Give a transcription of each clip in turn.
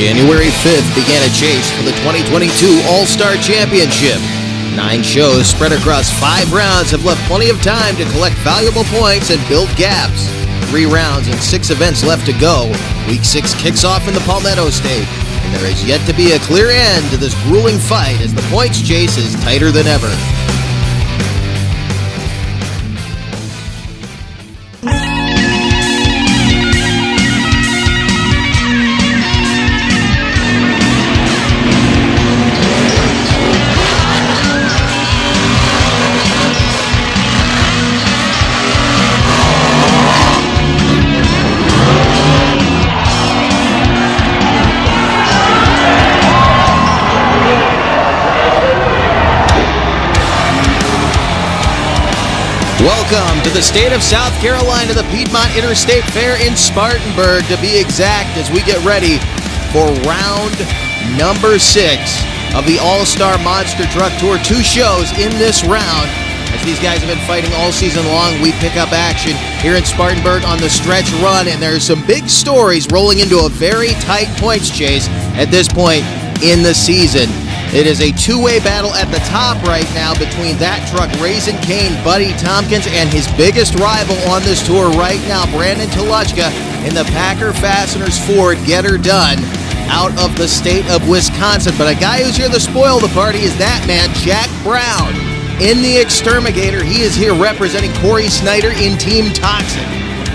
January 5th began a chase for the 2022 All-Star Championship. 9 shows spread across 5 rounds have left plenty of time to collect valuable points and build gaps. 3 rounds and 6 events left to go. Week 6 kicks off in the Palmetto State, and there is yet to be a clear end to this grueling fight as the points chase is tighter than ever. Welcome to the state of South Carolina, the Piedmont Interstate Fair in Spartanburg, to be exact, as we get ready for round number 6 of the All-Star Monster Truck Tour. 2 shows in this round. As these guys have been fighting all season long, we pick up action here in Spartanburg on the stretch run, and there's some big stories rolling into a very tight points chase at this point in the season. It is a 2-way battle at the top right now between that truck, Raising Cane, Buddy Tompkins, and his biggest rival on this tour right now, Brandon Toluchka, in the Packer Fasteners Ford Get Her Done out of the state of Wisconsin. But a guy who's here to spoil the party is that man, Jack Brown, in the Exterminator. He is here representing Corey Snyder in Team Toxic.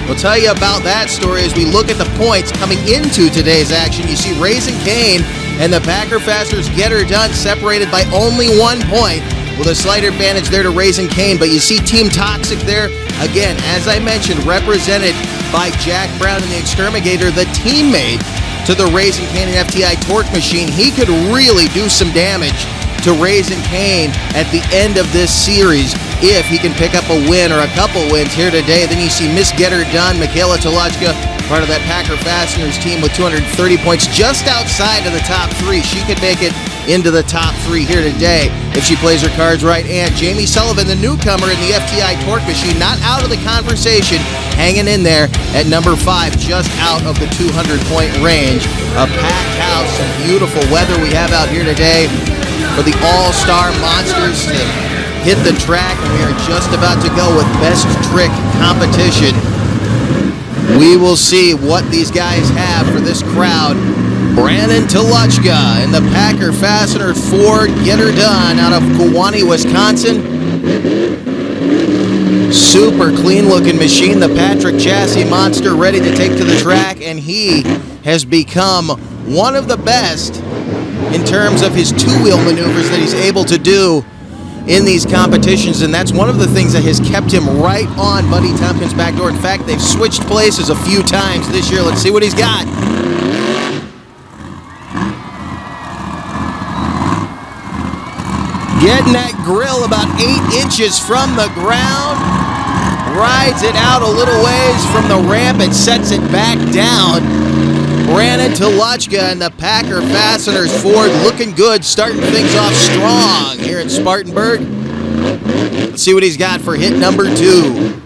We'll tell you about that story as we look at the points coming into today's action. You see Raising Cane and the Packer Fasteners Get Her Done separated by only 1 point, with a slight advantage there to Raising Cane. But you see Team Toxic there, again, as I mentioned, represented by Jack Brown in the Exterminator, the teammate to the Raising Cane and FTI Torque Machine. He could really do some damage to Raising Cane at the end of this series if he can pick up a win or a couple wins here today. Then you see Miss Get Her Done, Michaela Toluchka, part of that Packer Fasteners team with 230 points, just outside of the top 3. She could make it into the top 3 here today if she plays her cards right. And Jamie Sullivan, the newcomer in the FTI Torque Machine, not out of the conversation, hanging in there at number 5, just out of the 200-point range. A packed house, some beautiful weather we have out here today for the All-Star Monsters to hit the track, and we are just about to go with Best Trick competition. We will see what these guys have for this crowd. Brandon Toluchka in the Packer Fastener Ford Get Her Done out of Kewanee, Wisconsin. Super clean looking machine, the Patrick Chassis Monster, ready to take to the track, and he has become one of the best in terms of his 2-wheel maneuvers that he's able to do in these competitions, and that's one of the things that has kept him right on Buddy Tompkins' back door. In fact, they've switched places a few times this year. Let's see what he's got. Getting that grill about 8 inches from the ground. Rides it out a little ways from the ramp and sets it back down. Brandon Toluchka and the Packer Fasteners Ford looking good, starting things off strong here in Spartanburg. Let's see what he's got for hit number 2.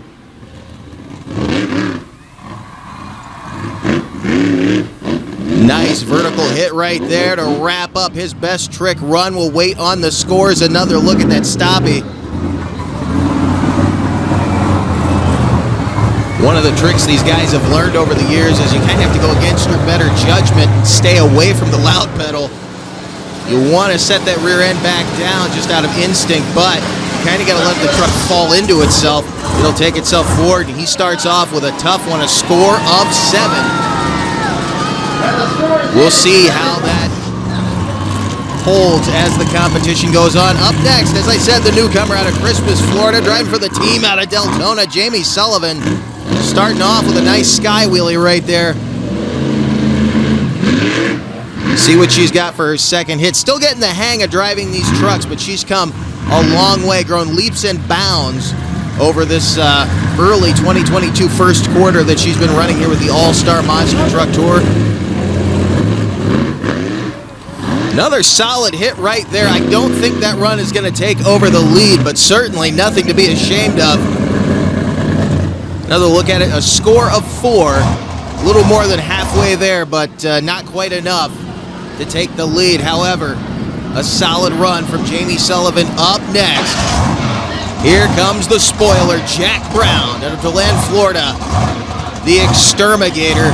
Nice vertical hit right there to wrap up his Best Trick run. We'll wait on the scores. Another look at that stoppie. One of the tricks these guys have learned over the years is you kind of have to go against your better judgment and stay away from the loud pedal. You want to set that rear end back down just out of instinct, but you kind of got to let the truck fall into itself. It'll take itself forward, and he starts off with a tough one, a score of 7. We'll see how that holds as the competition goes on. Up next, as I said, the newcomer out of Crispus, Florida, driving for the team out of Deltona, Jamie Sullivan. Starting off with a nice sky wheelie right there. See what she's got for her second hit. Still getting the hang of driving these trucks, but she's come a long way, grown leaps and bounds over this early 2022 first quarter that she's been running here with the All-Star Monster Truck Tour. Another solid hit right there. I don't think that run is going to take over the lead, but certainly nothing to be ashamed of. Another look at it, a score of 4. A little more than halfway there, but not quite enough to take the lead. However, a solid run from Jamie Sullivan up next. Here comes the spoiler, Jack Brown out of DeLand, Florida, the exterminator.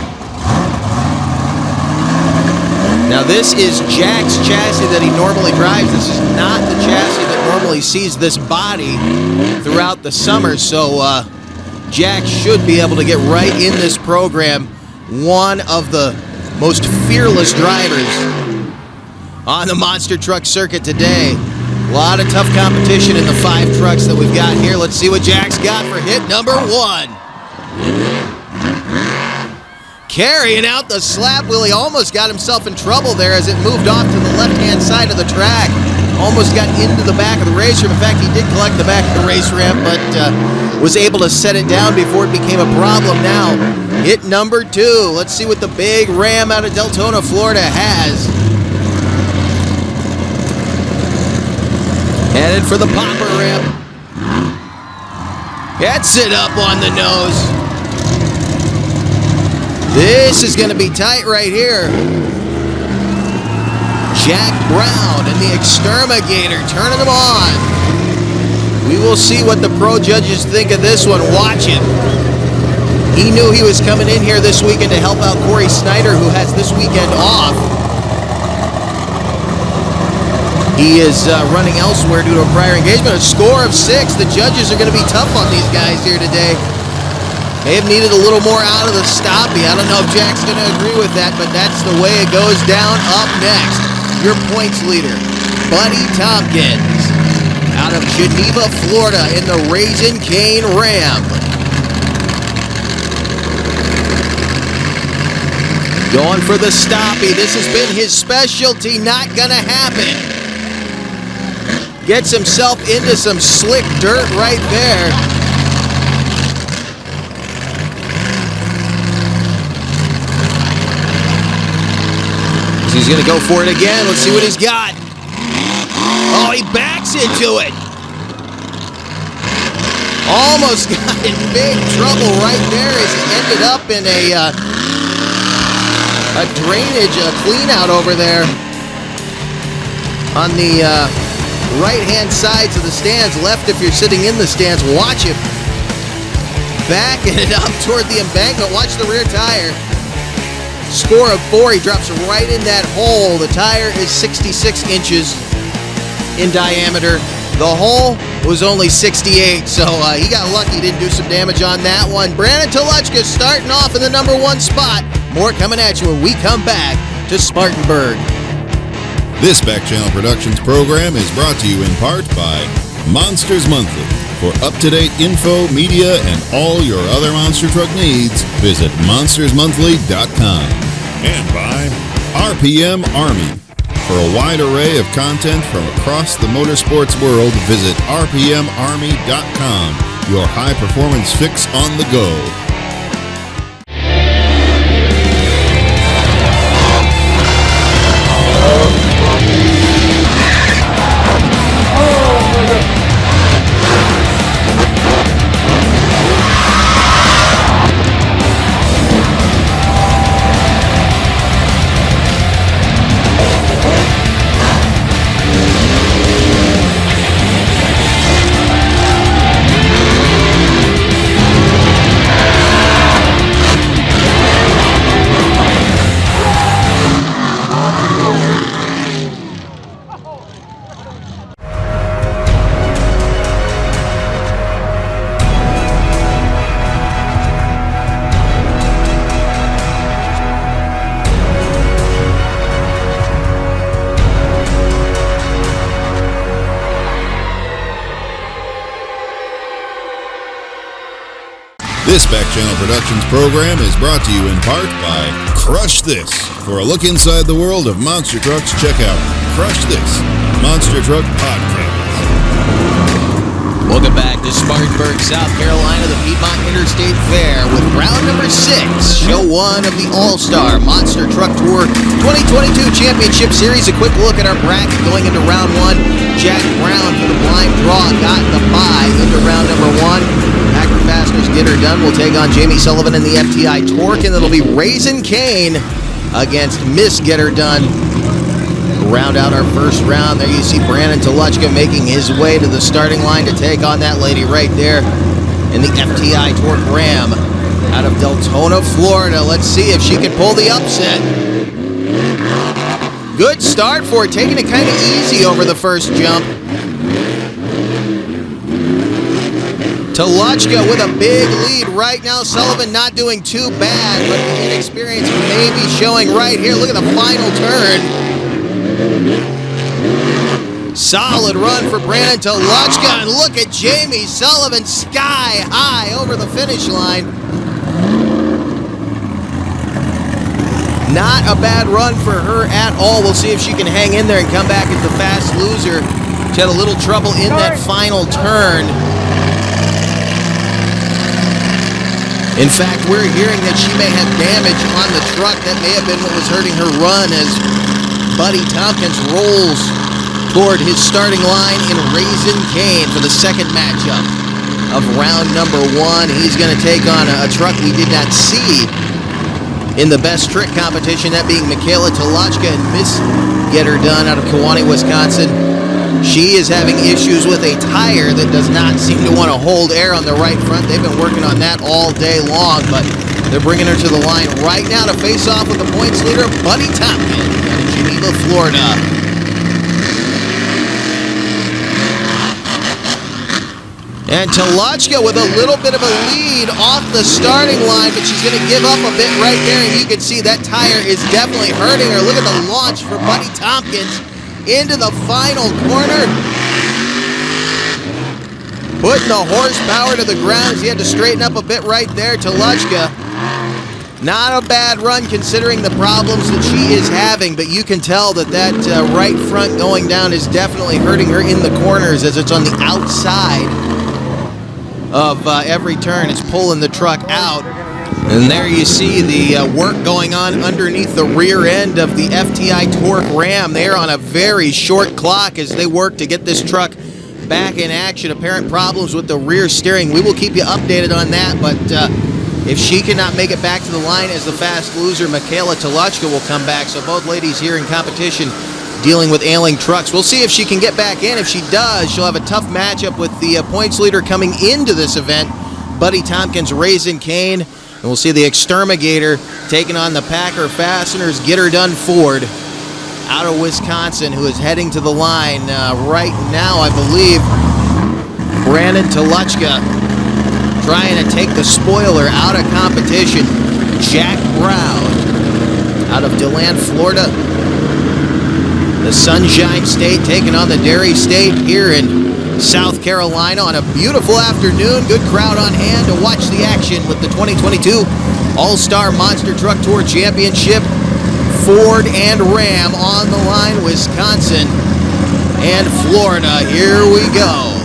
Now this is Jack's chassis that he normally drives. This is not the chassis that normally sees this body throughout the summer, so Jack should be able to get right in this program. One of the most fearless drivers on the monster truck circuit today. A lot of tough competition in the 5 trucks that we've got here. Let's see what Jack's got for hit number 1. Carrying out the slap wheel. He almost got himself in trouble there as it moved off to the left-hand side of the track. Almost got into the back of the race ramp. In fact, he did collect the back of the race ramp, but was able to set it down before it became a problem. Now, hit number 2. Let's see what the big Ram out of Deltona, Florida has. Headed for the popper ramp. Gets it up on the nose. This is going to be tight right here. Jack Brown and the exterminator turning them on. We will see what the pro judges think of this one. Watch it. He knew he was coming in here this weekend to help out Corey Snyder, who has this weekend off. He is running elsewhere due to a prior engagement. A score of 6. The judges are going to be tough on these guys here today. May have needed a little more out of the stoppie. I don't know if Jack's going to agree with that, but that's the way it goes down. Up next, your points leader, Buddy Tompkins, out of Geneva, Florida, in the Raisin Cane Ram. Going for the stoppie. This has been his specialty. Not going to happen. Gets himself into some slick dirt right there. He's going to go for it again. Let's see what he's got. Oh, he backs into it. Almost got in big trouble right there as he ended up in a drainage, a clean out over there on the right-hand sides of the stands. Left if you're sitting in the stands. Watch him backing it up toward the embankment. Watch the rear tire. Score of 4. He drops right in that hole. The tire is 66 inches in diameter. The hole was only 68, so he got lucky. Didn't do some damage on that one. Brandon Telechka starting off in the number 1 spot. More coming at you when we come back to Spartanburg. This Back Channel Productions program is brought to you in part by Monsters Monthly. For up-to-date info, media, and all your other monster truck needs, visit monstersmonthly.com. And by RPM Army. For a wide array of content from across the motorsports world, visit rpmarmy.com, your high-performance fix on the go. This Back Channel Productions program is brought to you in part by Crush This. For a look inside the world of monster trucks, check out Crush This, Monster Truck Podcast. Welcome back to Spartanburg, South Carolina, the Piedmont Interstate Fair with round number 6, show 1 of the All-Star Monster Truck Tour 2022 Championship Series. A quick look at our bracket going into round 1. Jack Brown for the blind draw got the bye into round number 1. Packer Fasteners Get Her Done will take on Jamie Sullivan and the FTI Torque, and it'll be Raisin Cane against Miss Get Her Done. round out our first round. There you see Brandon Toluchka making his way to the starting line to take on that lady right there in the FTI Torque Ram out of Deltona, Florida. Let's see if she can pull the upset. Good start for her, taking it kind of easy over the first jump. Toluchka with a big lead right now. Sullivan not doing too bad, but the inexperience may be showing right here. Look at the final turn. Solid run for Brandon Toluchka, and look at Jamie Sullivan sky high over the finish line. Not a bad run for her at all. We'll see if she can hang in there and come back as the fast loser. She had a little trouble in that final turn. In fact, we're hearing that she may have damage on the truck. That may have been what was hurting her run as Buddy Tompkins rolls toward his starting line in Raising Cane for the second matchup of round number 1. He's going to take on a truck we did not see in the best trick competition, that being Michaela Toluchka and Miss Get Her Done out of Kewanee, Wisconsin. She is having issues with a tire that does not seem to want to hold air on the right front. They've been working on that all day long, but they're bringing her to the line right now to face off with the points leader, Buddy Tompkins out of Geneva, Florida. And Toluchka with a little bit of a lead off the starting line, but she's going to give up a bit right there, and you can see that tire is definitely hurting her. Look at the launch for Buddy Tompkins into the final corner. Putting the horsepower to the ground as he had to straighten up a bit right there. Toluchka, not a bad run considering the problems that she is having, but you can tell that right front going down is definitely hurting her in the corners as it's on the outside of every turn. It's pulling the truck out. And there you see the work going on underneath the rear end of the FTI Torque Ram. They're on a very short clock as they work to get this truck back in action. Apparent problems with the rear steering. We will keep you updated on that, but if she cannot make it back to the line as the fast loser, Michaela Toluchka will come back. So both ladies here in competition dealing with ailing trucks. We'll see if she can get back in. If she does, she'll have a tough matchup with the points leader coming into this event, Buddy Tompkins, Raising Cane. And we'll see the Exterminator taking on the Packer Fasteners Get Her Done Ford out of Wisconsin, who is heading to the line right now, I believe. Brandon Toluchka trying to take the spoiler out of competition. Jack Brown out of DeLand, Florida. The Sunshine State taking on the Dairy State here in South Carolina on a beautiful afternoon. Good crowd on hand to watch the action with the 2022 All-Star Monster Truck Tour Championship. Ford and Ram on the line, Wisconsin and Florida. Here we go.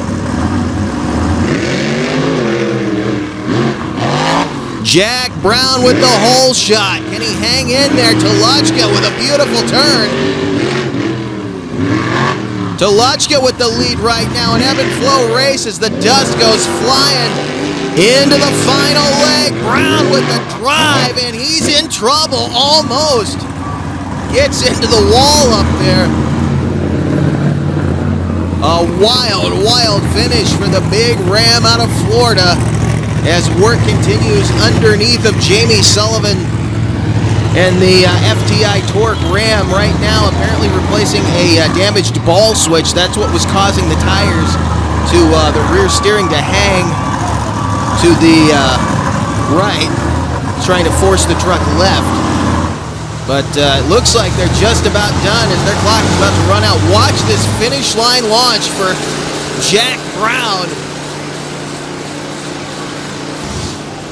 Jack Brown with the hole shot. Can he hang in there? Toluchka with a beautiful turn. Toluchka with the lead right now, an ebb and flow race as the dust goes flying into the final leg. Brown with the drive, and he's in trouble almost. Gets into the wall up there. A wild, wild finish for the big Ram out of Florida as work continues underneath of Jamie Sullivan and the FTI Torque Ram right now, apparently replacing a damaged ball switch. That's what was causing the tires to the rear steering to hang to the right, trying to force the truck left. But it looks like they're just about done as their clock is about to run out. Watch this finish line launch for Jack Brown.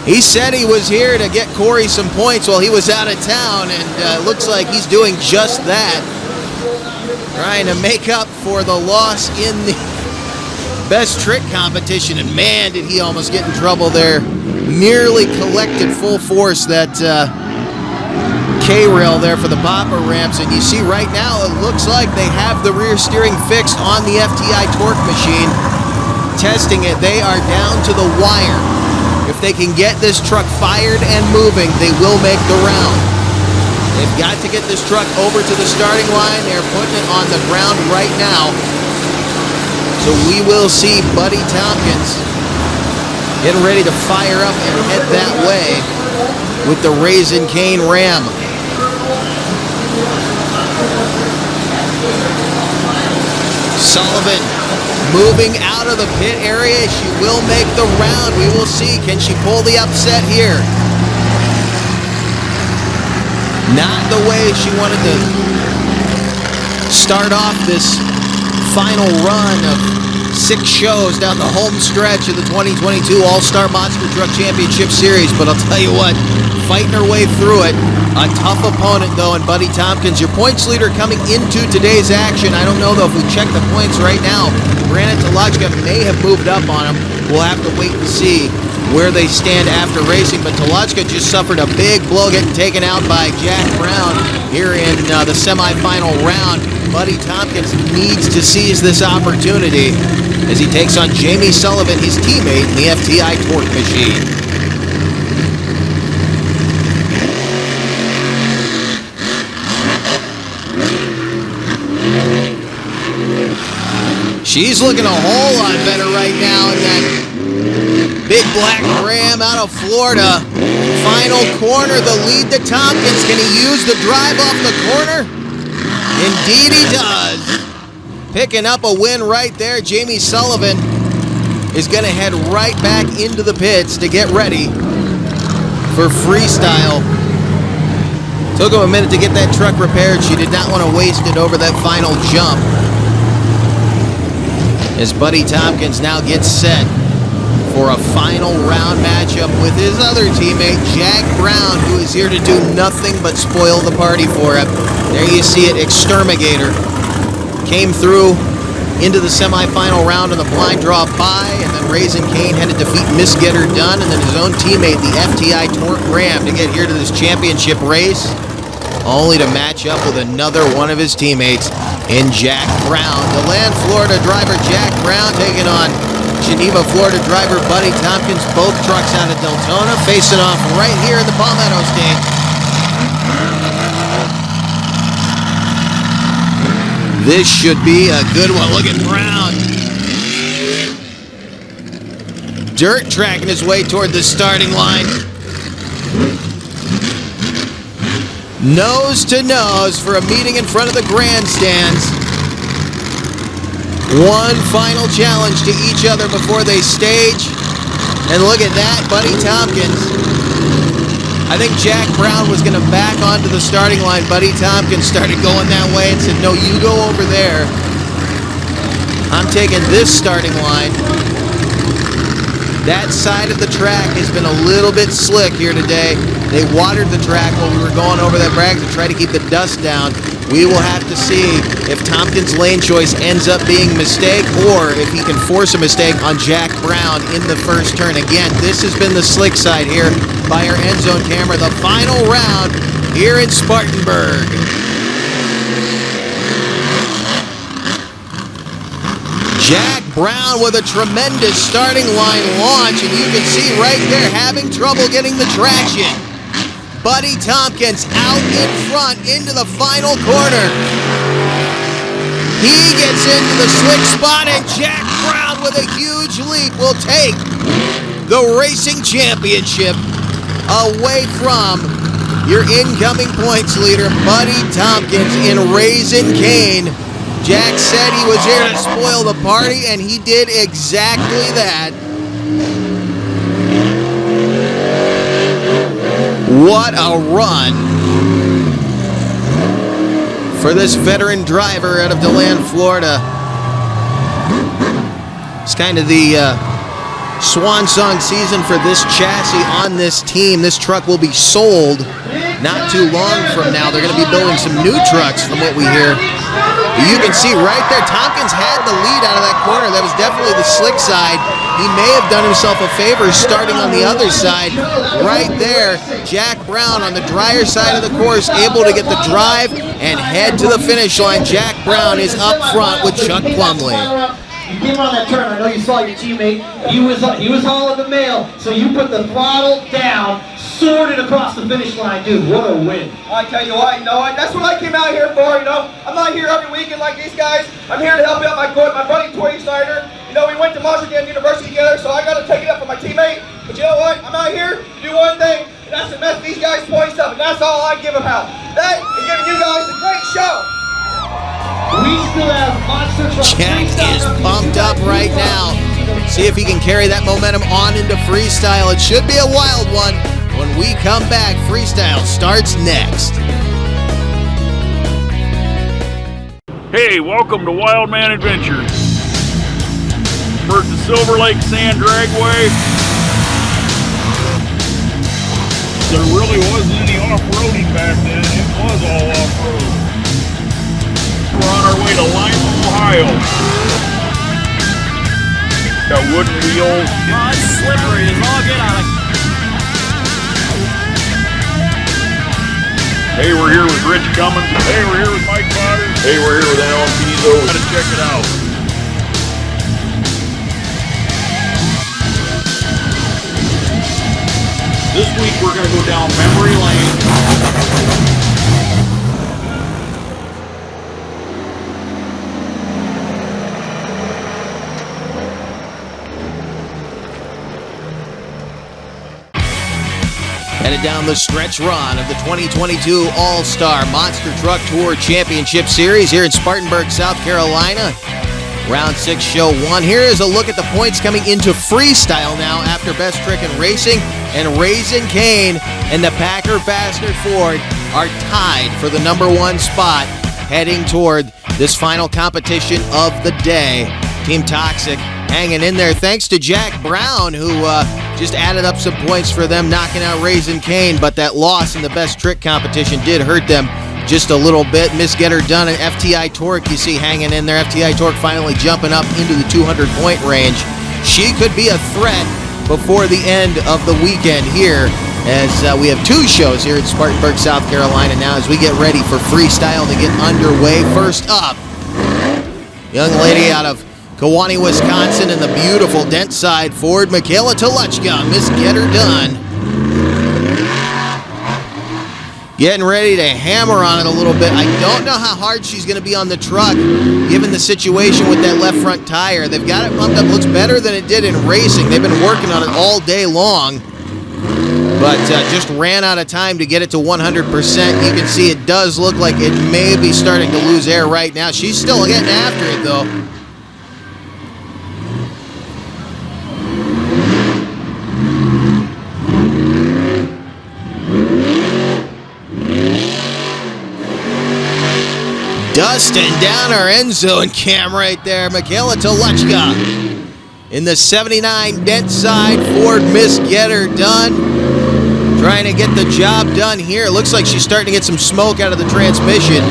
He said he was here to get Corey some points while he was out of town, and looks like he's doing just that. Trying to make up for the loss in the best trick competition, and man, did he almost get in trouble there. Nearly collected full force that K-rail there for the bopper ramps, and you see right now it looks like they have the rear steering fixed on the FTI Torque machine. Testing it, they are down to the wire. If they can get this truck fired and moving, they will make the round. They've got to get this truck over to the starting line. They're putting it on the ground right now. So we will see Buddy Tompkins getting ready to fire up and head that way with the Raisin Cane Ram. Sullivan moving out of the pit area. She will make the round. We will see. Can she pull the upset here? Not the way she wanted to start off this final run of 6 shows down the home stretch of the 2022 All-Star Monster Truck Championship Series. But I'll tell you what, fighting her way through it. A tough opponent, though, and Buddy Tompkins, your points leader coming into today's action. I don't know, though, if we check the points right now. Brandon Tolachka may have moved up on him. We'll have to wait and see where they stand after racing. But Tolachka just suffered a big blow getting taken out by Jack Brown here in the semifinal round. Buddy Tompkins needs to seize this opportunity as he takes on Jamie Sullivan, his teammate in the FTI Torque Machine. She's looking a whole lot better right now in that big black Ram out of Florida. Final corner, the lead to Tompkins. Can he use the drive off the corner? Indeed he does. Picking up a win right there. Jamie Sullivan is going to head right back into the pits to get ready for Freestyle. Took him a minute to get that truck repaired. She did not want to waste it over that final jump. As Buddy Tompkins now gets set for a final round matchup with his other teammate, Jack Brown, who is here to do nothing but spoil the party for him. There you see it, Exterminator. Came through into the semifinal round on the blind draw bye, and then Raisin Cane had to defeat Miss Get Her Done, and then his own teammate, the FTI Torque Ram, to get here to this championship race, only to match up with another one of his teammates in Jack Brown. DeLand, Florida driver Jack Brown taking on Geneva, Florida driver Buddy Tompkins. Both trucks out of Deltona facing off right here in the Palmetto State. This should be a good one. Look at Brown. Dirt tracking his way toward the starting line. Nose to nose for a meeting in front of the grandstands. One final challenge to each other before they stage. And look at that, Buddy Tompkins. I think Jack Brown was going to back onto the starting line. Buddy Tompkins started going that way and said, no, you go over there. I'm taking this starting line. That side of the track has been a little bit slick here today. They watered the track while we were going over that brag to try to keep the dust down. We will have to see if Tompkins' lane choice ends up being a mistake or if he can force a mistake on Jack Brown in the first turn. Again, this has been the slick side here by our end zone camera. The final round here in Spartanburg. Jack Brown with a tremendous starting line launch, and you can see right there having trouble getting the traction. Buddy Tompkins out in front into the final corner. He gets into the slick spot, and Jack Brown with a huge leap will take the racing championship away from your incoming points leader, Buddy Tompkins in Raisin Cane. Jack said he was here to spoil the party, and he did exactly that. What a run for this veteran driver out of DeLand, Florida. It's kind of the swan song season for this chassis on this team. This truck will be sold not too long from now. They're going to be building some new trucks from what we hear. You can see right there, Tompkins had the lead out of that corner. That was definitely the slick side. He may have done himself a favor starting on the other side. Right there, Jack Brown on the drier side of the course, able to get the drive and head to the finish line. Jack Brown is up front with Chuck Plumley. You came on that turn, I know you saw your teammate. He was hauling the mail, so you put the throttle down soared it across the finish line, dude. What a win. I tell you what, that's what I came out here for, I'm not here every weekend like these guys. I'm here to help out my buddy Tori Snyder. We went to Monster University together, so I got to take it up for my teammate. But you know what? I'm out here to do one thing, and that's to mess these guys' points up, and that's all I give about. That is giving you guys a great show. We still have Monster Truck. Jack is pumped up right now. See if he can carry that momentum on into Freestyle. It should be a wild one. When we come back, Freestyle starts next. Hey, welcome to Wild Man Adventures. We're at the Silver Lake Sand Dragway. There really wasn't any off-roading back then. It was all off-road. We're on our way to Lima, Ohio. Got wooden wheels. Oh, it's slippery as all get out. Hey, we're here with Rich Cummins. Hey, we're here with Mike Potter. Hey, we're here with Alan Pizzo. Gotta check it out. This week we're gonna go down memory lane. Headed down the stretch run of the 2022 All-Star Monster Truck Tour Championship Series here in Spartanburg, South Carolina. Round 6, show 1. Here is a look at the points coming into Freestyle now after Best Trick in Racing, and Raising Cane and the Packer Fastener Ford are tied for the number 1 spot heading toward this final competition of the day. Team Toxic hanging in there thanks to Jack Brown, who just added up some points for them, knocking out Raising Cane, but that loss in the Best Trick competition did hurt them just a little bit. Miss Get Her Done and FTI Torque, you see, hanging in there. FTI Torque finally jumping up into the 200-point range. She could be a threat before the end of the weekend here, as we have 2 shows here in Spartanburg, South Carolina now as we get ready for Freestyle to get underway. First up, young lady out of Kewanee, Wisconsin, in the beautiful Dent Side Ford, Michaela Toluchka, Miss Get Her Done. Getting ready to hammer on it a little bit. I don't know how hard she's going to be on the truck, given the situation with that left front tire. They've got it pumped up. Looks better than it did in racing. They've been working on it all day long, but just ran out of time to get it to 100%. You can see it does look like it may be starting to lose air right now. She's still getting after it, though. Dusting down our end zone cam right there. Michaela Toluchka in the 79 Dent Side Ford, Miss Get Her Done. Trying to get the job done here. It looks like she's starting to get some smoke out of the transmission.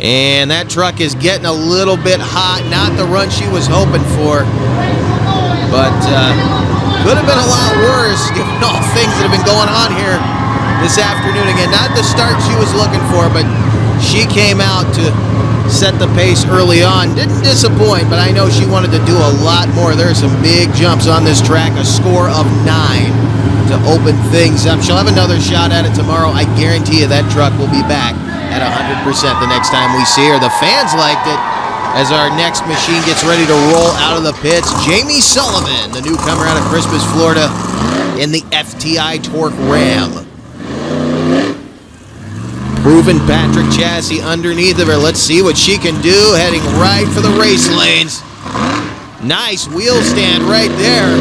And that truck is getting a little bit hot. Not the run she was hoping for, but could have been a lot worse given all things that have been going on here this afternoon. Again, not the start she was looking for, but she came out to set the pace early on. Didn't disappoint, but I know she wanted to do a lot more. There are some big jumps on this track, a score of 9 to open things up. She'll have another shot at it tomorrow. I guarantee you that truck will be back at 100% the next time we see her. The fans liked it. As our next machine gets ready to roll out of the pits, Jamie Sullivan, the newcomer out of Christmas, Florida, in the FTI Torque Ram. Proven Patrick chassis underneath of her. Let's see what she can do, heading right for the race lanes. Nice wheel stand right there.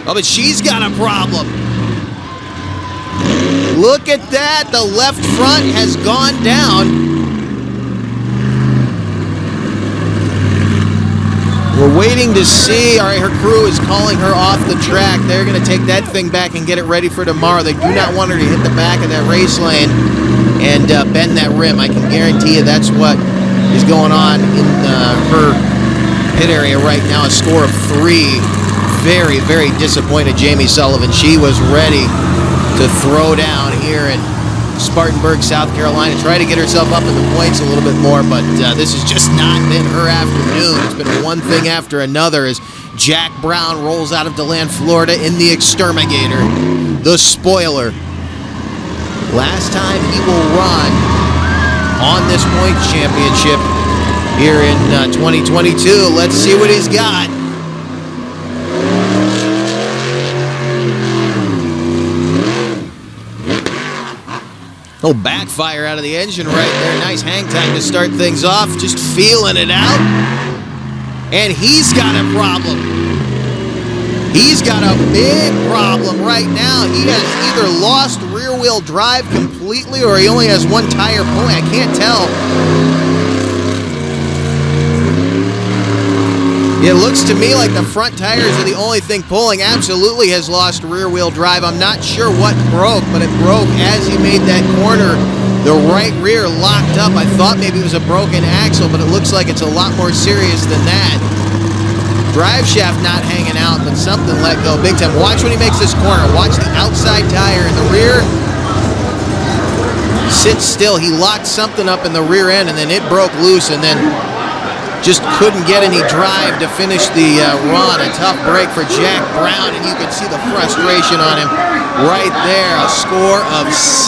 Oh, but she's got a problem. Look at that. The left front has gone down. We're waiting to see. All right, her crew is calling her off the track. They're going to take that thing back and get it ready for tomorrow. They do not want her to hit the back of that race lane and bend that rim. I can guarantee you that's what is going on in her pit area right now. A score of 3. Very, very disappointed Jamie Sullivan. She was ready to throw down here, and Spartanburg, South Carolina. Try to get herself up in the points a little bit more, but this has just not been her afternoon. It's been one thing after another as Jack Brown rolls out of DeLand, Florida in the Exterminator, the spoiler. Last time he will run on this points championship here in 2022. Let's see what he's got. No backfire out of the engine right there. Nice hang time to start things off. Just feeling it out. And he's got a problem. He's got a big problem right now. He has either lost rear-wheel drive completely or he only has one tire pulling. I can't tell. It looks to me like the front tires are the only thing pulling. Absolutely has lost rear-wheel drive. I'm not sure what broke, but it broke as he made that corner. The right rear locked up. I thought maybe it was a broken axle, but it looks like it's a lot more serious than that. Drive shaft not hanging out, but something let go big time. Watch when he makes this corner. Watch the outside tire in the rear. Sits still. He locked something up in the rear end, and then it broke loose, and then just couldn't get any drive to finish the run. A tough break for Jack Brown, and you can see the frustration on him right there. A score of 6.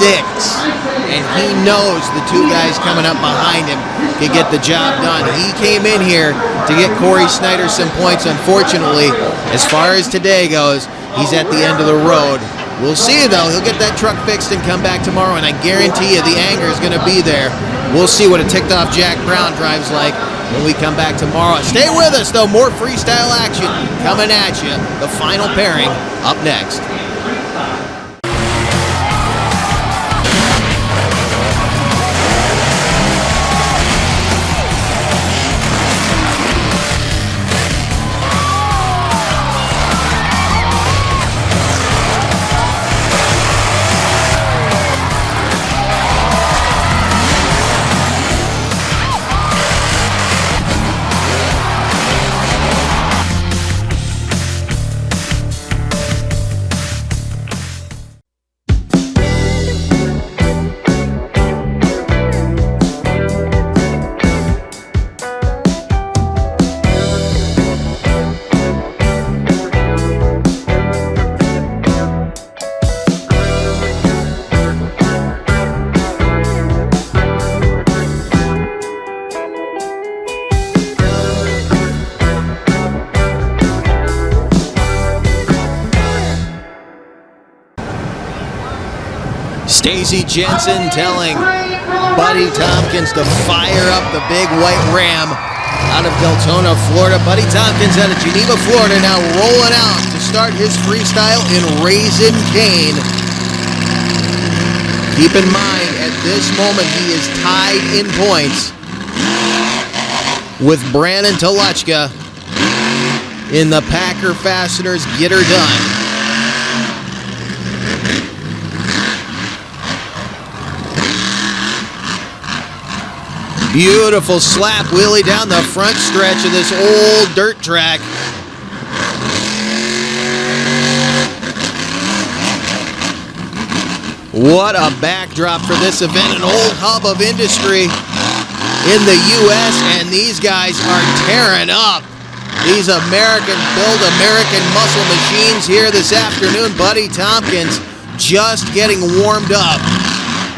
And he knows the two guys coming up behind him can get the job done. He came in here to get Corey Snyder some points. Unfortunately, as far as today goes, he's at the end of the road. We'll see, though. He'll get that truck fixed and come back tomorrow, and I guarantee you the anger is going to be there. We'll see what a ticked-off Jack Brown drives like when we come back tomorrow. Stay with us, though. More freestyle action coming at you. The final pairing up next. Stacey Jensen telling Buddy Tompkins to fire up the big white Ram out of Deltona, Florida. Buddy Tompkins out of Geneva, Florida, now rolling out to start his freestyle in Raisin Cane. Keep in mind, at this moment, he is tied in points with Brandon Toluchka in the Packer Fasteners Get Her Done. Beautiful slap wheelie down the front stretch of this old dirt track. What a backdrop for this event, an old hub of industry in the U.S., and these guys are tearing up. These American-built, American muscle machines here this afternoon. Buddy Tompkins just getting warmed up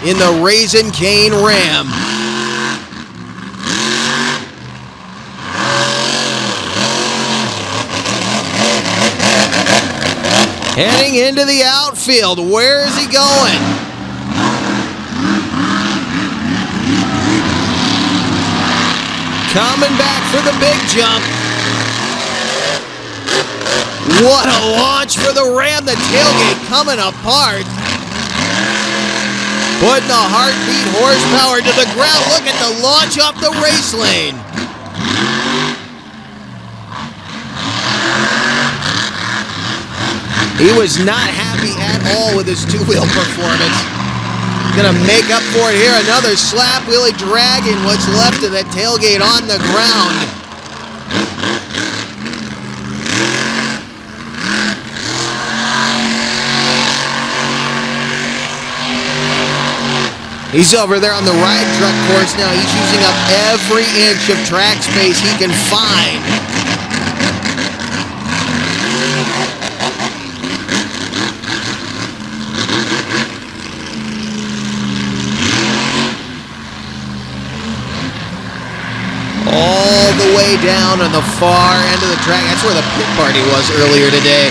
in the Raisin Cane Ram. Heading into the outfield. Where is he going? Coming back for the big jump. What a launch for the Ram. The tailgate coming apart. Putting the heartbeat horsepower to the ground. Look at the launch off the race lane. He was not happy at all with his two-wheel performance. Gonna make up for it here. Another slap wheelie dragging what's left of that tailgate on the ground. He's over there on the ride truck course now. He's using up every inch of track space he can find. All the way down on the far end of the track. That's where the pit party was earlier today.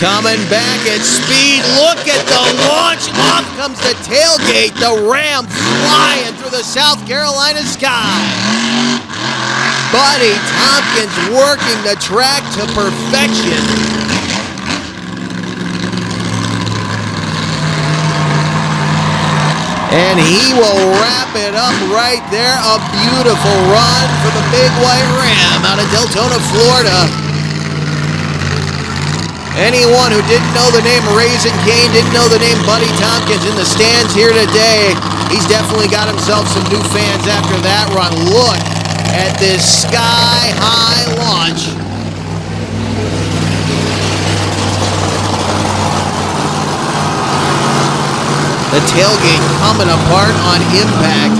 Coming back at speed. Look at the launch. Off comes the tailgate. The Ram flying through the South Carolina sky. Buddy Tompkins working the track to perfection. And he will wrap it up right there. A beautiful run for the Big White Ram out of Deltona, Florida. Anyone who didn't know the name Raising Cane, didn't know the name Buddy Tompkins in the stands here today, he's definitely got himself some new fans after that run. Look at this sky-high launch. The tailgate coming apart on impact.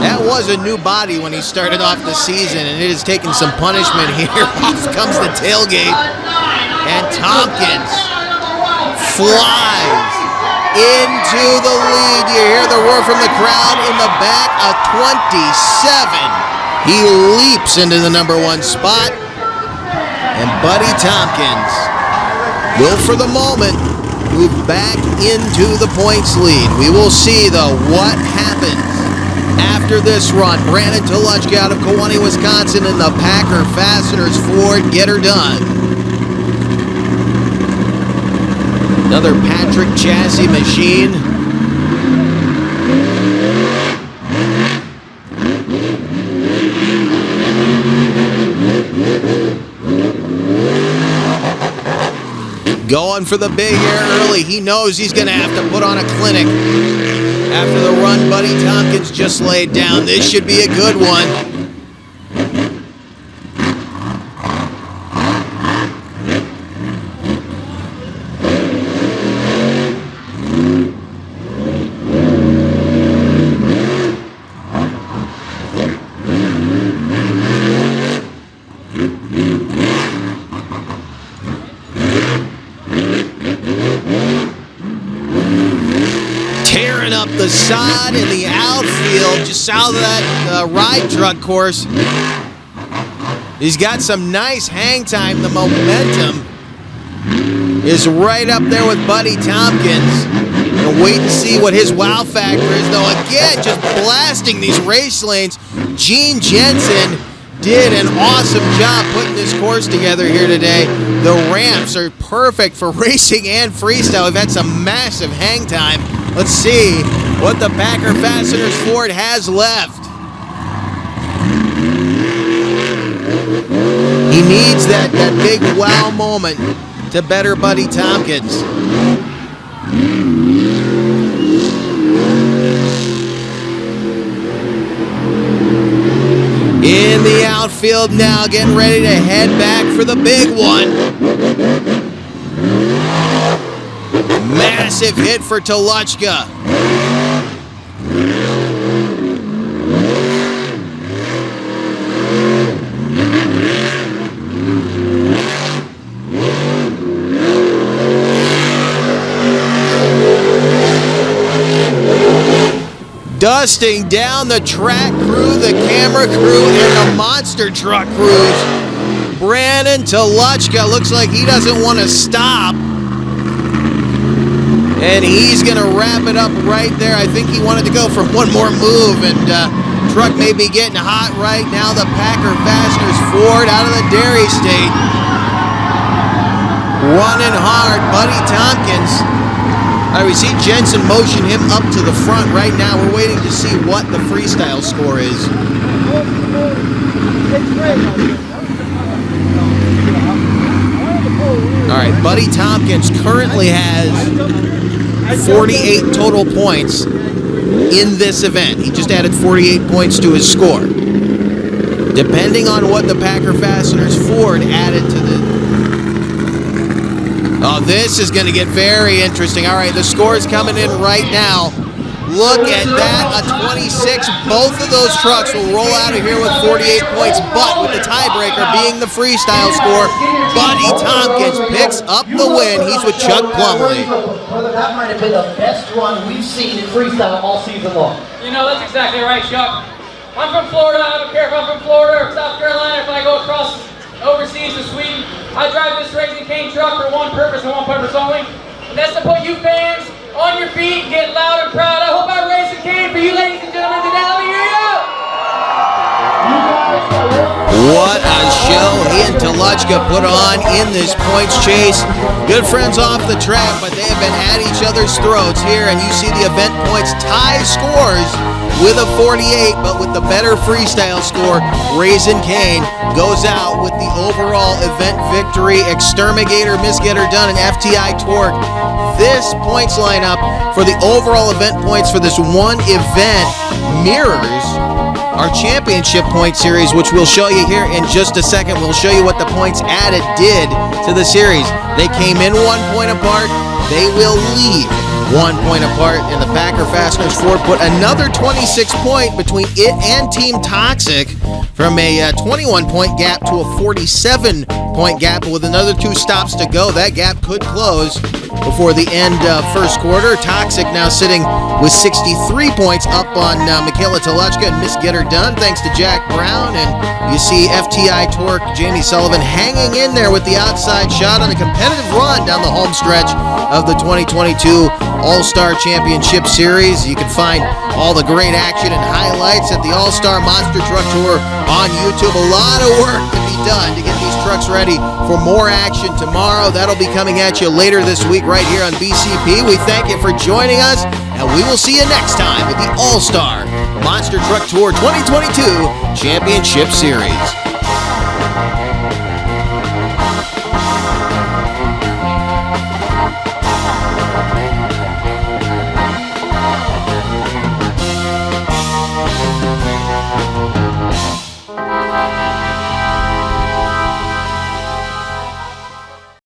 That was a new body when he started off the season, and it has taken some punishment here. Off comes the tailgate, and Tompkins flies into the lead. You hear the roar from the crowd in the back, a 27. He leaps into the number 1 spot, and Buddy Tompkins will, for the moment, move back into the points lead. We will see, though, what happens after this run. Brandon Toluchka out of Kewanee, Wisconsin, in the Packer Fasteners Ford Get Her Done. Another Patrick chassis machine. Going for the big air early. He knows he's going to have to put on a clinic after the run Buddy Tompkins just laid down. This should be a good one. Up the side in the outfield, just south of that ride truck course. He's got some nice hang time. The momentum is right up there with Buddy Tompkins. Gonna wait and see what his wow factor is, though. Again, just blasting these race lanes. Gene Jensen did an awesome job putting this course together here today. The ramps are perfect for racing and freestyle. We've had some massive hang time. Let's see what the Packer Fasteners Ford has left. He needs that big wow moment to better Buddy Tompkins. In the outfield now, getting ready to head back for the big one. Massive hit for Toluchka. Dusting down the track crew, the camera crew, and the monster truck crews. Brandon Toluchka looks like he doesn't want to stop. And he's going to wrap it up right there. I think he wanted to go for one more move, and truck may be getting hot right now. The Packer Fasteners Ford out of the Dairy State. Running hard, Buddy Tompkins. All right, we see Jensen motion him up to the front right now. We're waiting to see what the freestyle score is. All right, Buddy Tompkins currently has 48 total points in this event. He just added 48 points to his score. Depending on what the Packer Fasteners Ford added to the... Oh, this is going to get very interesting. All right, the score is coming in right now. Look at that, a 26. Both of those trucks will roll out of here with 48 points, but with the tiebreaker being the freestyle score, Buddy Tompkins picks up the win. He's with Chuck Plumley. That might have been the best run we've seen in freestyle all season long. You know, that's exactly right, Chuck. I'm from Florida. I don't care if I'm from Florida or South Carolina. If I go across overseas to Sweden, I drive this Raising Cane truck for one purpose and one purpose only, and that's to put you fans on your feet and get loud and proud. I hope I raise a cane for you ladies and gentlemen today. Let me hear you! What a show he and Toluchka put on in this points chase. Good friends off the track, but they have been at each other's throats here, and you see the event points tie scores with a 48, but with the better freestyle score, Raising Cane goes out with the overall event victory. Exterminator, Misgetter Done, and FTI Torque. This points lineup for the overall event points for this one event mirrors our championship point series, which we'll show you here in just a second. We'll show you what the points added did to the series. They came in 1 point apart. They will leave 1 point apart, and the Packer Fasteners Ford put another 26 point between it and Team Toxic, from a 21 point gap to a 47 point gap. But with another 2 stops to go, that gap could close before the end of first quarter. Toxic now sitting with 63 points, up on Michaela Toluchka and Misgetter Done, thanks to Jack Brown. And you see FTI Torque, Jamie Sullivan hanging in there with the outside shot on a competitive run down the home stretch of the 2022 All-Star Championship Series. You can find all the great action and highlights at the All-Star Monster Truck Tour on YouTube. A lot of work to be done to get these trucks ready for more action tomorrow. That'll be coming at you later this week right here on BCP. We thank you for joining us, and we will see you next time with the All-Star Monster Truck Tour 2022 Championship Series.